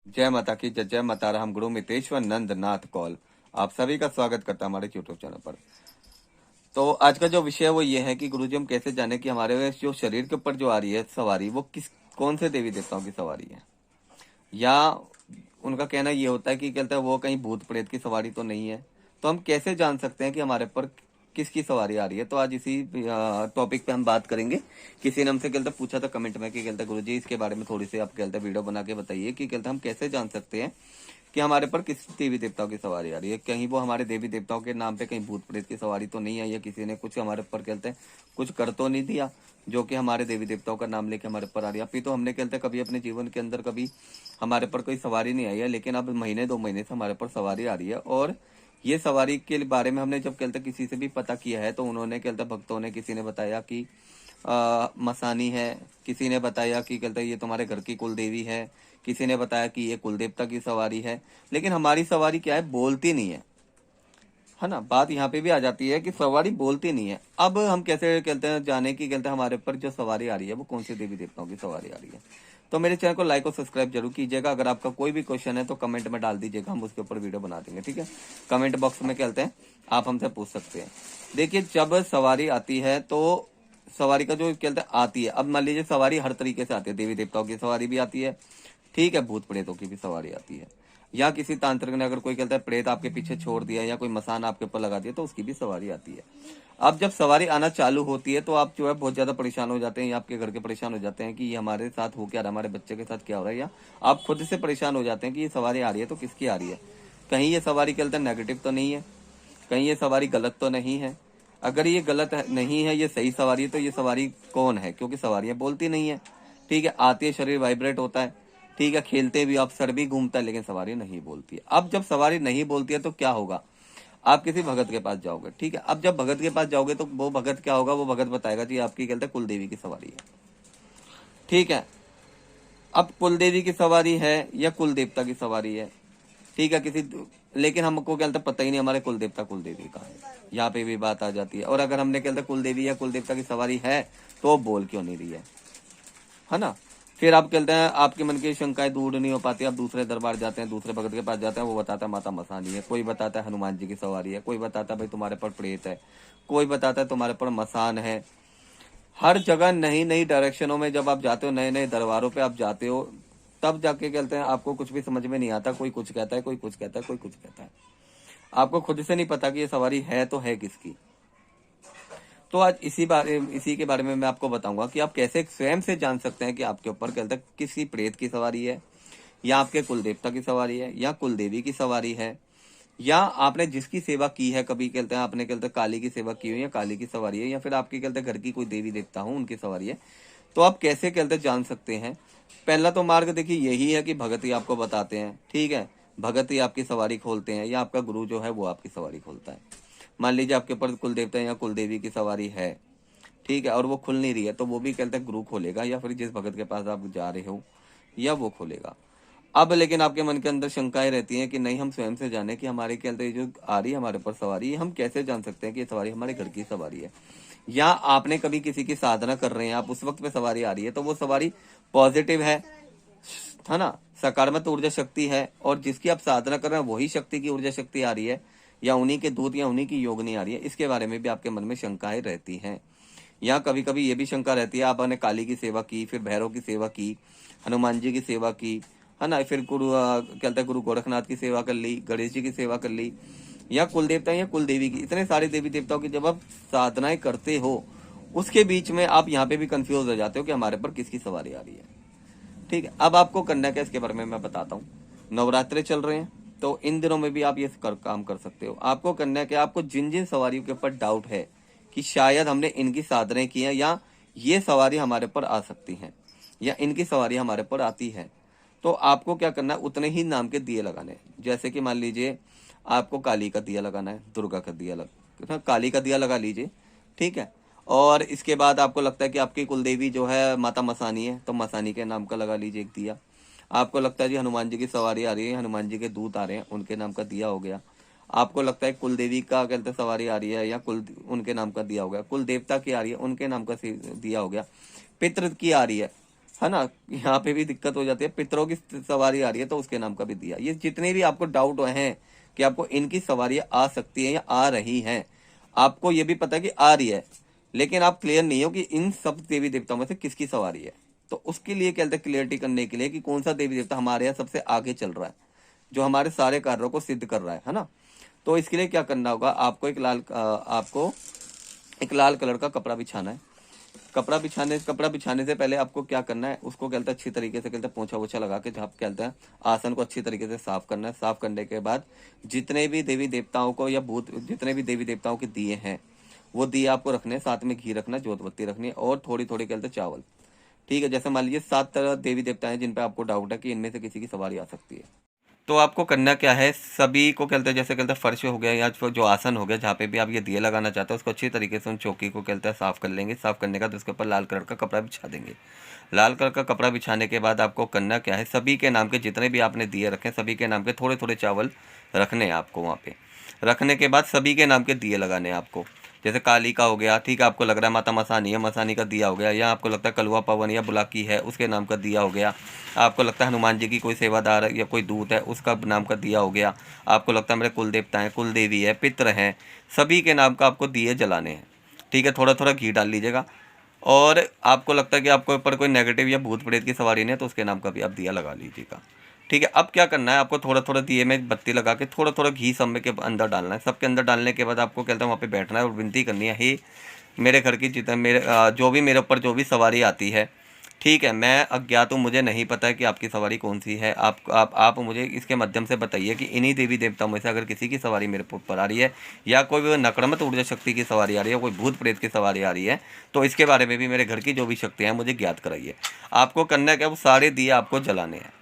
जय माता की जय। जय माता राम। गुरु मितेश्वर नंद नाथ कौल आप सभी का स्वागत करता हमारे यूट्यूब चैनल पर। तो आज का जो विषय है वो ये है कि गुरुजी हम कैसे जाने कि हमारे जो शरीर के ऊपर जो आ रही है सवारी वो कौन से देवी देवताओं की सवारी है, या उनका कहना ये होता है कि कहता है वो कहीं भूत प्रेत की सवारी तो नहीं है। तो हम कैसे जान सकते हैं कि हमारे पर किसकी सवारी आ रही है। तो आज इसी टॉपिक पे हम बात करेंगे। किसी ने हमसे कहता पूछा था कमेंट में कि कहता गुरुजी इसके बारे में थोड़ी सी आप कहते वीडियो बना के बताइए कि कहता हम कैसे जान सकते हैं कि हमारे पर किस देवी देवताओं की सवारी आ रही है। कहीं वो हमारे देवी देवताओं के नाम पे कहीं भूत प्रेत की सवारी तो नहीं आई, या किसी ने कुछ हमारे ऊपर कहते हैं कुछ कर तो नहीं दिया जो कि हमारे देवी देवताओं का नाम लेके हमारे ऊपर आ रही है। अभी तो हमने कहते कभी अपने जीवन के अंदर कभी हमारे पर कोई सवारी नहीं आई है, लेकिन अब महीने 2 महीने से हमारे पर सवारी आ रही है। और ये सवारी के बारे में हमने जब कहते किसी से भी पता किया है तो उन्होंने कहते भक्तों ने, किसी ने बताया कि मसानी है, किसी ने बताया कि कहते ये तुम्हारे घर की कुल देवी है, किसी ने बताया कि ये कुल देवता की सवारी है। लेकिन हमारी सवारी क्या है, बोलती नहीं है ना। बात यहाँ पे भी आ जाती है कि सवारी बोलती नहीं है। अब हम कैसे कहते हैं जाने की कहते हैं हमारे पर जो सवारी आ रही है वो कौन सी देवी देवताओं की सवारी आ रही है। तो मेरे चैनल को लाइक और सब्सक्राइब जरूर कीजिएगा। अगर आपका कोई भी क्वेश्चन है तो कमेंट में डाल दीजिएगा, हम उसके ऊपर वीडियो बना देंगे। ठीक है, कमेंट बॉक्स में कहते हैं आप हमसे पूछ सकते हैं। देखिए जब सवारी आती है तो सवारी का जो कहते हैं आती है, अब मान लीजिए सवारी हर तरीके से आती है। देवी देवताओं की सवारी भी आती है, ठीक है, भूत प्रेतों की भी सवारी आती है, या किसी तांत्रिक ने अगर कोई कहता है प्रेत आपके पीछे छोड़ दिया या कोई मसान आपके ऊपर लगा दिया तो उसकी भी सवारी आती है। अब जब सवारी आना चालू होती है तो आप जो है बहुत ज्यादा परेशान हो जाते हैं, या आपके घर के परेशान हो जाते हैं कि ये हमारे साथ हो क्या रहा है, हमारे बच्चे के साथ क्या हो रहा है, या आप खुद से परेशान हो जाते हैं कि ये सवारी आ रही है तो किसकी आ रही है। कहीं ये सवारी कहते हैं नेगेटिव तो नहीं है, कहीं ये सवारी गलत तो नहीं है। अगर ये गलत नहीं है, ये सही सवारी है, तो ये सवारी कौन है, क्योंकि सवारियां बोलती नहीं है। ठीक है, आती है, शरीर वाइब्रेट होता है, ठीक है, खेलते भी आप, सर भी घूमता है, लेकिन सवारी नहीं बोलती है। अब जब सवारी नहीं बोलती है तो क्या होगा, आप किसी भगत के पास जाओगे। ठीक है, अब जब भगत के पास जाओगे तो वो भगत क्या होगा, वो भगत बताएगा जी आपकी कहते हैं कुल देवी की सवारी है। ठीक है, अब कुल देवी की सवारी है या कुल देवता की सवारी है, ठीक है, लेकिन हमको क्या पता ही नहीं हमारे कुल देवता कुल देवी का है। यहाँ पे भी बात आ जाती है। और अगर हमने क्या कुल देवी या कुल देवता की सवारी है तो वो बोल क्यों नहीं रही है ना। फिर आप कहते हैं आपके मन की शंकाएं दूर नहीं हो पाती, आप दूसरे दरबार जाते हैं, दूसरे भगत के पास जाते हैं, वो बताता है माता मसानी है, कोई बताता है हनुमान जी की सवारी है, कोई बताता है भाई तुम्हारे पर प्रेत है, कोई बताता है तुम्हारे पर मसान है। हर जगह नई नई डायरेक्शनों में जब आप जाते हो, नए नए दरबारों पे आप जाते हो, तब जाके कहते हैं आपको कुछ भी समझ में नहीं आता। कोई कुछ कहता है, कोई कुछ कहता है, कोई कुछ कहता है। आपको खुद से नहीं पता कि ये सवारी है तो है किसकी। तो आज इसी के बारे में मैं आपको बताऊंगा कि आप कैसे स्वयं से जान सकते हैं कि आपके ऊपर कहते हैं किसी प्रेत की सवारी है, या आपके कुल देवता की सवारी है, या कुल देवी की सवारी है, या आपने जिसकी सेवा की है, कभी कहते हैं आपने कहते काली की सेवा की हुई है, काली की सवारी है, या फिर आपके कहते घर की कोई देवी देवता हो उनकी सवारी है। तो आप कैसे कहते जान सकते हैं। पहला तो मार्ग देखिए यही है कि भगत ही आपको बताते हैं। ठीक है, भगत ही आपकी सवारी खोलते हैं, या आपका गुरु जो है वो आपकी सवारी खोलता है। मान लीजिए आपके ऊपर कुल देवता या कुल देवी की सवारी है, ठीक है, और वो खुल नहीं रही है, तो वो भी कहते हैं गुरु खोलेगा, या फिर जिस भगत के पास आप जा रहे हो या वो खोलेगा। अब लेकिन आपके मन के अंदर शंकाएं रहती हैं कि नहीं हम स्वयं से जाने कि हमारे के अंदर जो आ रही है हमारे ऊपर सवारी, हम कैसे जान सकते हैं कि ये सवारी हमारे घर की सवारी है। या आपने कभी किसी की साधना कर रहे हैं, आप उस वक्त पे सवारी आ रही है तो वो सवारी पॉजिटिव है ना, सकारात्मक ऊर्जा शक्ति है, और जिसकी आप साधना कर रहे हैं वही शक्ति की ऊर्जा शक्ति आ रही है, या उन्हीं के दूत या उन्हीं की योगनी आ रही है। इसके बारे में भी आपके मन में शंकाएं रहती हैं। या कभी कभी ये भी शंका रहती है आपने काली की सेवा की, फिर भैरव की सेवा की, हनुमान जी की सेवा की, है ना, फिर कहते हैं गुरु गोरखनाथ की सेवा कर ली, गणेश जी की सेवा कर ली, या कुल देवता या कुल देवी की, इतने सारे देवी देवताओं की जब आप साधनाएं करते हो, उसके बीच में आप यहाँ पे भी कंफ्यूज हो जाते हो कि हमारे पर किसकी सवारी आ रही है। ठीक है, अब आपको करना क्या इसके बारे में मैं बताता हूँ। नवरात्रे चल रहे हैं तो इन दिनों में भी आप ये काम कर सकते हो। आपको करना क्या, आपको जिन जिन सवारियों के ऊपर डाउट है कि शायद हमने इनकी साधनाएं की है, या ये सवारी हमारे पर आ सकती हैं, या इनकी सवारी हमारे पर आती है, तो आपको क्या करना है, उतने ही नाम के दिए लगाने। जैसे कि मान लीजिए आपको काली का दिया लगाना है, दुर्गा का दिया काली का दिया लगा लीजिए। ठीक है, और इसके बाद आपको लगता है कि आपकी कुलदेवी जो है माता मसानी है, तो मसानी के नाम का लगा लीजिए एक दिया। आपको लगता है जी हनुमान जी की सवारी आ रही है, हनुमान जी के दूत आ रहे हैं, उनके नाम का दिया हो गया। आपको लगता है कुल देवी का कहते सवारी आ रही है, या कुल उनके नाम का दिया हो गया। कुल देवता की आ रही है, उनके नाम का दिया हो गया। पितृ की आ रही है है ना, यहाँ पे भी दिक्कत हो जाती है। पितरों की सवारी आ रही है तो उसके नाम का भी दिया। ये जितने भी आपको डाउट हैं कि आपको इनकी सवारी आ सकती है या आ रही हैं, आपको ये भी पता है कि आ रही है, लेकिन आप क्लियर नहीं हो कि इन सब देवी देवताओं में से किसकी सवारी है। तो उसके लिए कहते हैं क्लियरिटी करने के लिए कि कौन सा देवी देवता हमारे यहाँ सबसे आगे चल रहा है, जो हमारे सारे कार्यों को सिद्ध कर रहा है ना। तो इसके लिए क्या करना होगा, आपको एक लाल कलर का कपड़ा बिछाना है। कपड़ा बिछाने से पहले आपको क्या करना है, उसको कहते हैं अच्छी तरीके से कहते हैं पोछा वोछा लगा के जहाँ कहते हैं आसन को अच्छी तरीके से साफ करना है। साफ करने के बाद जितने भी देवी देवताओं को या भूत जितने भी देवी देवताओं के दिए हैं वो दिए आपको रखने हैं। साथ में घी रखना है, जोत बत्ती रखनी है और थोड़ी थोड़ी कहते हैं चावल। ठीक है, जैसे मान लीजिए 7 तरह देवी देवता हैं जिन पे आपको डाउट है कि इनमें से किसी की सवारी आ सकती है। तो आपको करना क्या है, सभी को कहते हैं जैसे कहते हैं फर्श हो गया या जो आसन हो गया जहाँ पे भी आप ये दिए लगाना चाहते हैं उसको अच्छी तरीके से उन चौकी को कहते हैं साफ कर लेंगे। साफ करने के बाद उसके ऊपर लाल कलर का कपड़ा बिछा देंगे। लाल कलर का कपड़ा बिछाने के बाद आपको करना क्या है, सभी के नाम के जितने भी आपने दिए रखे सभी के नाम के थोड़े थोड़े चावल रखने हैं आपको वहाँ पे। रखने के बाद सभी के नाम के दिए लगाने हैं आपको। जैसे काली का हो गया, ठीक है, आपको लग रहा है माता मसानी है, मसानी का दिया हो गया, या आपको लगता है कलवा पवन या बुलाकी है उसके नाम का दिया हो गया। आपको लगता है हनुमान जी की कोई सेवादार या कोई दूत है उसका नाम का दिया हो गया। आपको लगता है मेरे कुल देवता हैं, कुल देवी है, पितर हैं, सभी के नाम का आपको दिए जलाने हैं। ठीक है, थोड़ा थोड़ा घी डाल लीजिएगा। और आपको लगता है कि आपको ऊपर कोई नेगेटिव या भूत प्रेत की सवारी नहीं है तो उसके नाम का भी आप दिया लगा लीजिएगा। ठीक है, अब क्या करना है, आपको थोड़ा थोड़ा दिए में बत्ती लगा के थोड़ा थोड़ा घी सब में के अंदर डालना है। सबके अंदर डालने के बाद आपको कहता है वहाँ पे बैठना है और विनती करनी है, हे मेरे घर की जितने जो भी मेरे ऊपर जो भी सवारी आती है, ठीक है, मैं अज्ञात हूँ, मुझे नहीं पता है कि आपकी सवारी कौन सी है। आप मुझे इसके माध्यम से बताइए कि इन्हीं देवी देवताओं में से अगर किसी की सवारी मेरे ऊपर आ रही है या कोई भी नकड़मत ऊर्जा शक्ति की सवारी आ रही है, कोई भूत प्रेत की सवारी आ रही है, तो इसके बारे में भी मेरे घर की जो भी शक्तियाँ हैं मुझे ज्ञात कराइए। आपको करना क्या, वो सारे दिए आपको जलाने हैं।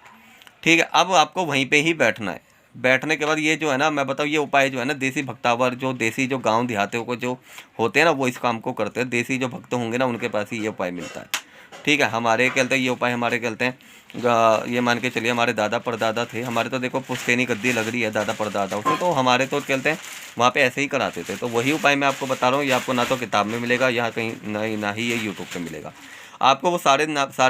ठीक है, अब आपको वहीं पे ही बैठना है। बैठने के बाद ये जो है ना, मैं बताऊँ ये उपाय जो है ना, देसी भक्तावर जो देसी जो गांव देहातों को जो होते हैं ना वो इस काम को करते हैं। देसी जो भक्त होंगे ना उनके पास ही ये उपाय मिलता है। ठीक है, हमारे कहते हैं ये उपाय हमारे कहते हैं ये मान के चलिए हमारे दादा परदादा थे, हमारे तो देखो पुश्तैनी गद्दी लग रही है दादा परदादा से, तो हमारे तो कहते हैं वहाँ पे ऐसे ही कराते थे। तो वही उपाय मैं आपको बता रहा हूँ, ये आपको ना तो किताब में मिलेगा, यहाँ कहीं ना ही ये यूट्यूब पे मिलेगा। आपको वो सारे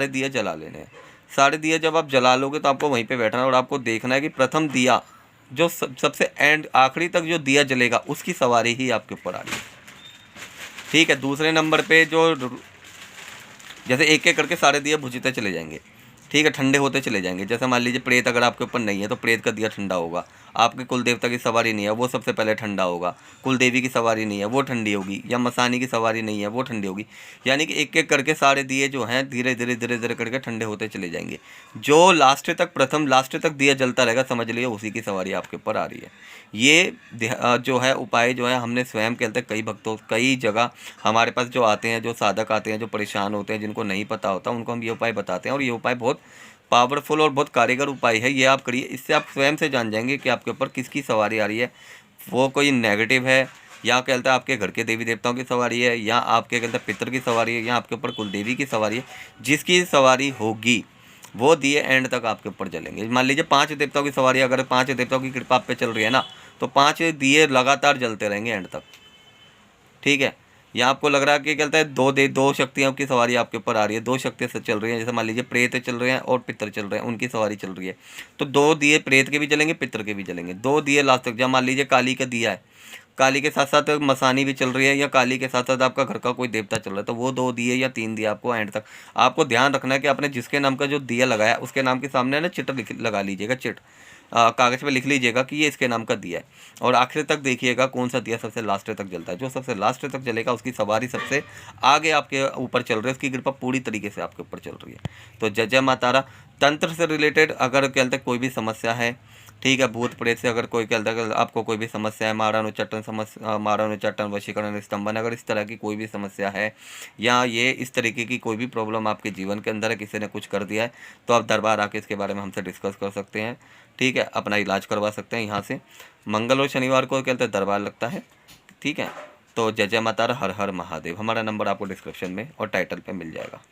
दिए जला लेने हैं। सारे दिए जब आप जला लोगे तो आपको वहीं पे बैठना है और आपको देखना है कि प्रथम दिया जो सबसे एंड आखिरी तक जो दिया जलेगा उसकी सवारी ही आपके ऊपर आ रही है। ठीक है, दूसरे नंबर पे जो जैसे एक एक करके सारे दिए बुझते चले जाएंगे। ठीक है, ठंडे होते चले जाएंगे। जैसे मान लीजिए प्रेत अगर आपके ऊपर नहीं है तो प्रेत का दिया ठंडा होगा। आपके कुल देवता की सवारी नहीं है वो सबसे पहले ठंडा होगा। कुल देवी की सवारी नहीं है वो ठंडी होगी, या मसानी की सवारी नहीं है वो ठंडी होगी। यानी कि एक एक करके सारे दिए जो हैं धीरे धीरे धीरे धीरे करके ठंडे होते चले जाएंगे। जो लास्ट तक प्रथम लास्ट तक दिया जलता रहेगा समझ लीजिए उसी की सवारी आपके ऊपर आ रही है। ये जो है उपाय जो है हमने स्वयं कहते हैं कई भक्तों कई जगह हमारे पास जो आते हैं, जो साधक आते हैं, जो परेशान होते हैं, जिनको नहीं पता होता उनको हम ये उपाय बताते हैं। और ये उपाय बहुत पावरफुल और बहुत कारगर उपाय है, ये आप करिए। इससे आप स्वयं से जान जाएंगे कि आपके ऊपर किसकी सवारी आ रही है, वो कोई नेगेटिव है या कहता है आपके घर के देवी देवताओं की सवारी है, या आपके कहते हैं पितर की सवारी है, या आपके ऊपर कुल देवी की सवारी है। जिसकी सवारी होगी वो दिए एंड तक आपके ऊपर जलेंगे। मान लीजिए 5 देवताओं की सवारी, अगर 5 देवताओं की कृपा आप पे चल रही है ना तो 5 दिए लगातार जलते रहेंगे एंड तक। ठीक है, या आपको लग रहा है कि कहता है दो शक्तियों की सवारी आपके ऊपर आ रही है, 2 शक्तियाँ से चल रही हैं, जैसे मान लीजिए प्रेत चल रहे हैं और पितर चल रहे हैं, उनकी सवारी चल रही है, तो 2 दिए प्रेत के भी जलेंगे पितर के भी जलेंगे। 2 दिए लास्ट तक, जब मान लीजिए काली का दिया है, काली के साथ साथ मसानी भी चल रही है, या काली के साथ साथ आपका घर का कोई देवता चल रहा है, तो वो 2 दिए या 3 दिए आपको एंड तक। आपको ध्यान रखना है कि आपने जिसके नाम का जो दिया लगाया उसके नाम के सामने ना चिट लगा लीजिएगा, चिट कागज़ पे लिख लीजिएगा कि ये इसके नाम का दिया है। और आखिर तक देखिएगा कौन सा दिया सबसे लास्ट तक जलता है। जो सबसे लास्ट तक जलेगा उसकी सवारी सबसे आगे आपके ऊपर चल रही है, उसकी कृपा पूरी तरीके से आपके ऊपर चल रही है। तो जय जय माता तारा। तंत्र से रिलेटेड अगर कहते कोई भी समस्या है, ठीक है, भूत प्रेत से अगर कोई कहता है आपको कोई भी समस्या है, मारण उच्चाटन वशीकरण स्तंभन, अगर इस तरह की कोई भी समस्या है या ये इस तरीके की कोई भी प्रॉब्लम आपके जीवन के अंदर है, किसी ने कुछ कर दिया है, तो आप दरबार आके इसके बारे में हमसे डिस्कस कर सकते हैं। ठीक है, अपना इलाज करवा सकते हैं यहाँ से। मंगल और शनिवार को कहते हैं दरबार लगता है। ठीक है, तो जय जय माता, हर हर महादेव। हमारा नंबर आपको डिस्क्रिप्शन में और टाइटल पे मिल जाएगा।